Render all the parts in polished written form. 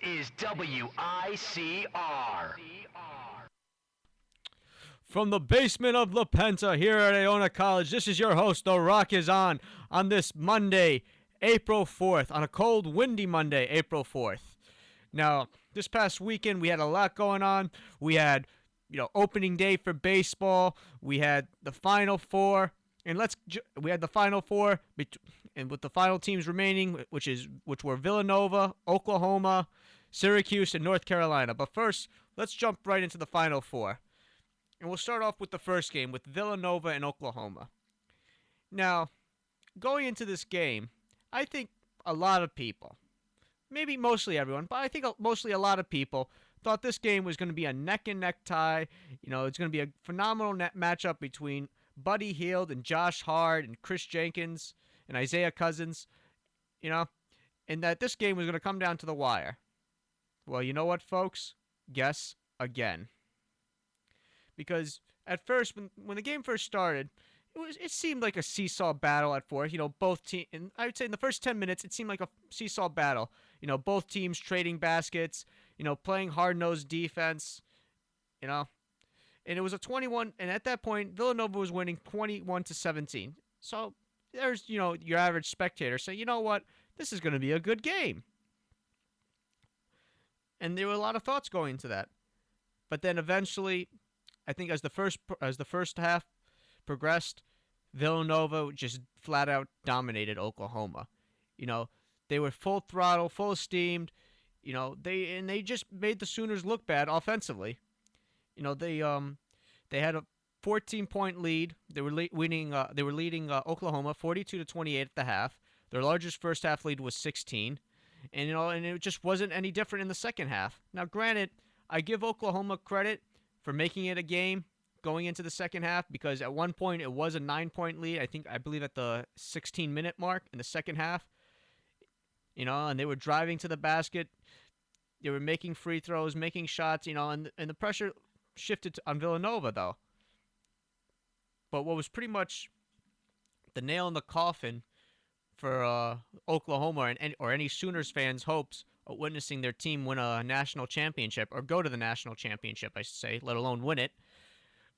is WICR. From the basement of La Penta here at Iona College, this is your host, The Rock is on this Monday, April 4th, on a cold, windy Monday, April 4th. Now, this past weekend, we had a lot going on. We had, opening day for baseball. We had the Final Four. And we had the Final Four, and with the final teams remaining, which were Villanova, Oklahoma, Syracuse, and North Carolina. But first, let's jump right into the Final Four. And we'll start off with the first game with Villanova and Oklahoma. Now, going into this game, I think a lot of people, maybe mostly everyone, but I think mostly a lot of people thought this game was going to be a neck and neck tie. It's going to be a phenomenal matchup between Buddy Hield and Josh Hart and Chris Jenkins and Isaiah Cousins, and that this game was going to come down to the wire. Well, you know what, folks? Guess again. Because at first, when the game first started, it seemed like a seesaw battle at first. Both teams, and I would say in the first 10 minutes, it seemed like a seesaw battle. Both teams trading baskets, playing hard-nosed defense, and it was a 21, and at that point, Villanova was winning 21-17. So there's, your average spectator say, you know what, this is going to be a good game. And there were a lot of thoughts going into that. But then eventually, I think as the first half progressed, Villanova just flat out dominated Oklahoma. They were full throttle, full steamed. They just made the Sooners look bad offensively. They had a 14-point lead. They were leading Oklahoma 42-28 at the half. Their largest first half lead was 16, and it just wasn't any different in the second half. Now, granted, I give Oklahoma credit for making it a game going into the second half, because at one point it was a 9-point lead. I believe at the 16-minute mark in the second half. And they were driving to the basket. They were making free throws, making shots, and the pressure shifted on Villanova, though. But what was pretty much the nail in the coffin for Oklahoma or any Sooners fans' hopes of witnessing their team win a national championship, or go to the national championship, I should say, let alone win it,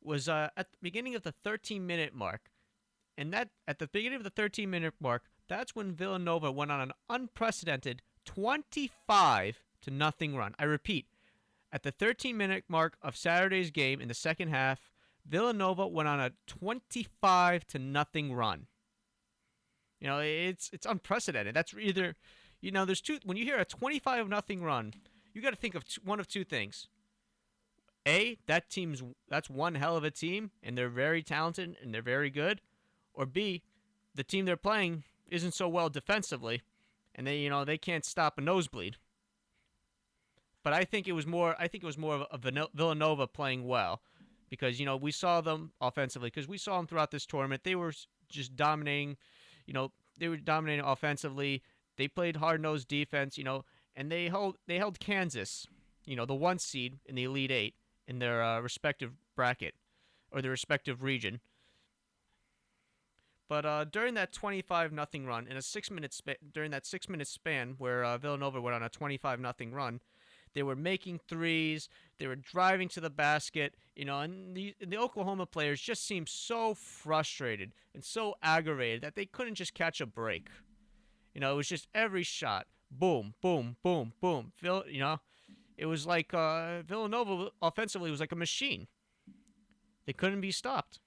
was at the beginning of the 13-minute mark. And that at the beginning of the 13-minute mark, that's when Villanova went on an unprecedented 25-0 run. I repeat, at the 13-minute mark of Saturday's game in the second half, Villanova went on a 25-0 run. It's unprecedented. That's either, there's two. When you hear a 25-0 run, you got to think of one of two things. A, that's one hell of a team, and they're very talented and they're very good. Or B, the team they're playing isn't so well defensively, and they can't stop a nosebleed. But I think it was more of Villanova playing well, because we saw them offensively, because we saw them throughout this tournament. They were just dominating. They were dominating offensively. They played hard-nosed defense, and they held Kansas, the 1 seed in the Elite Eight in their respective bracket or their respective region. But during that 25-0 run, in a 6-minute during that 6-minute span where Villanova went on a 25-0 run, they were making threes. They were driving to the basket, and the Oklahoma players just seemed so frustrated and so aggravated that they couldn't just catch a break. It was just every shot, boom, boom, boom, boom. It was like Villanova offensively was like a machine. They couldn't be stopped.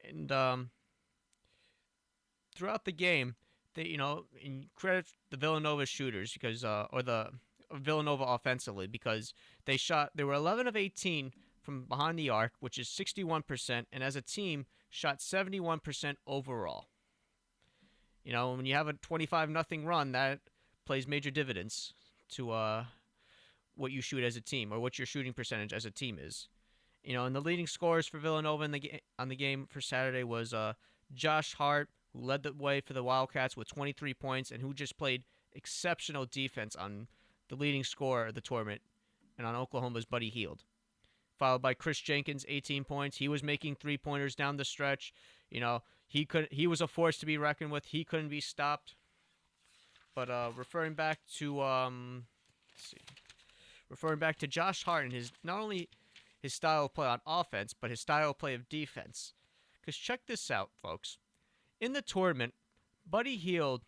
And throughout the game, they, and credit the Villanova shooters because, or the Villanova offensively, because they were 11 of 18 from behind the arc, which is 61%, and as a team, shot 71% overall. When you have a 25-0 run, that plays major dividends to what you shoot as a team, or what your shooting percentage as a team is. And the leading scorers for Villanova on the game for Saturday was Josh Hart, who led the way for the Wildcats with 23 points, and who just played exceptional defense on the leading scorer of the tournament, and on Oklahoma's Buddy Hield. Followed by Chris Jenkins, 18 points. He was making three-pointers down the stretch. You know, he was a force to be reckoned with. He couldn't be stopped. But referring back to let's see, referring back to Josh Hart and his not only his style of play on offense, but his style of play of defense. Because check this out, folks. In the tournament, Buddy Hield,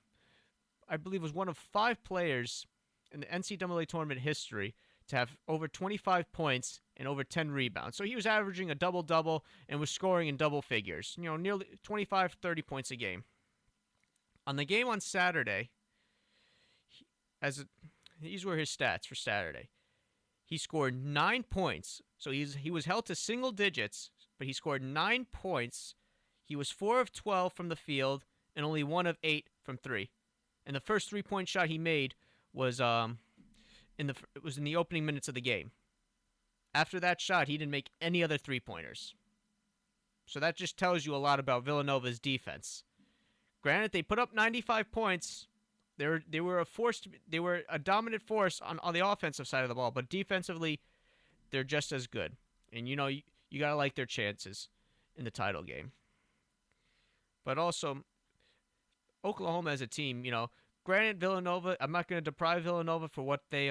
I believe, was one of 5 players in the NCAA tournament history to have over 25 points and over 10 rebounds. So he was averaging a double double and was scoring in double figures, nearly 25, 30 points a game. On the game on Saturday, as these were his stats for Saturday. He scored 9 points. So he was held to single digits, but he scored 9 points. He was 4 of 12 from the field and only 1 of 8 from 3. And the first 3-point shot he made was in the opening minutes of the game. After that shot, he didn't make any other 3-pointers. So that just tells you a lot about Villanova's defense. Granted, they put up 95 points. They were a force. They were a dominant force on the offensive side of the ball, but defensively, they're just as good. And you gotta like their chances in the title game. But also, Oklahoma as a team, granted Villanova, I'm not gonna deprive Villanova for what they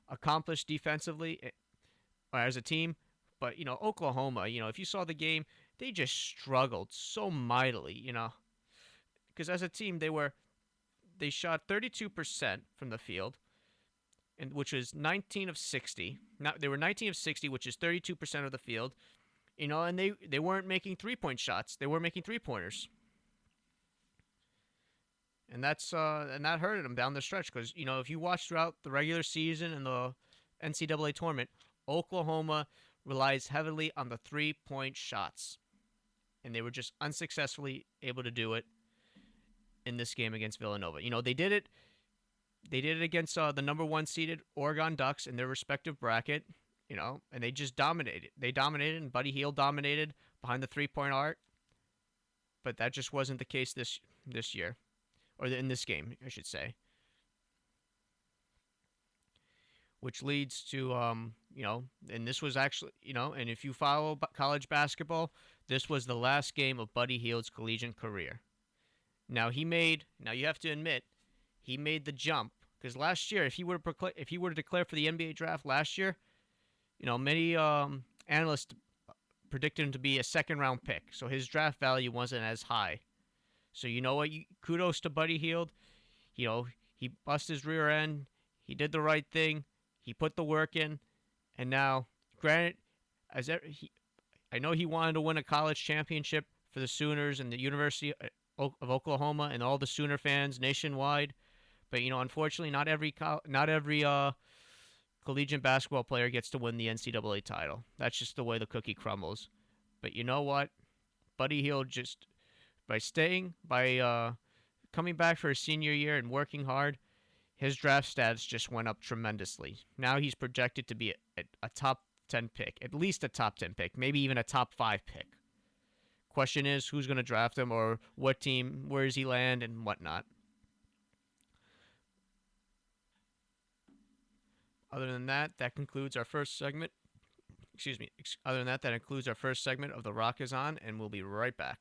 accomplished defensively as a team, but Oklahoma, if you saw the game, they just struggled so mightily, because as a team they shot 32% from the field, and which was 19 of 60. Now they were 19 of 60, which is 32% of the field. And they weren't making 3-point shots. They were making 3-pointers. And that hurted them down the stretch because if you watch throughout the regular season and the NCAA tournament, Oklahoma relies heavily on the 3-point shots, and they were just unsuccessfully able to do it in this game against Villanova. They did it. They did it against the number 1 seeded Oregon Ducks in their respective bracket. And they just dominated. They dominated, and Buddy Hield dominated behind the 3-point arc. But that just wasn't the case this year, or in this game, I should say. Which leads to and this was actually and if you follow college basketball, this was the last game of Buddy Hield's collegiate career. Now you have to admit, he made the jump because last year, if he were to declare for the NBA draft last year, many analysts predicted him to be a 2nd-round pick, so his draft value wasn't as high. So you know what? Kudos to Buddy Hield. He busted his rear end. He did the right thing. He put the work in, and now, granted, I know he wanted to win a college championship for the Sooners and the University of Oklahoma and all the Sooner fans nationwide, but unfortunately, not every collegiate basketball player gets to win the NCAA title. That's just the way the cookie crumbles. But you know what? Buddy Hield just by coming back for his senior year and working hard, his draft stats just went up tremendously. Now he's projected to be a top 10 pick, at least a top 10 pick, maybe even a top 5 pick. Question is, who's going to draft him, or what team, where does he land, and whatnot. Other than that, that concludes our first segment. Excuse me. Other than that, that concludes our first segment of The Rock is On, and we'll be right back.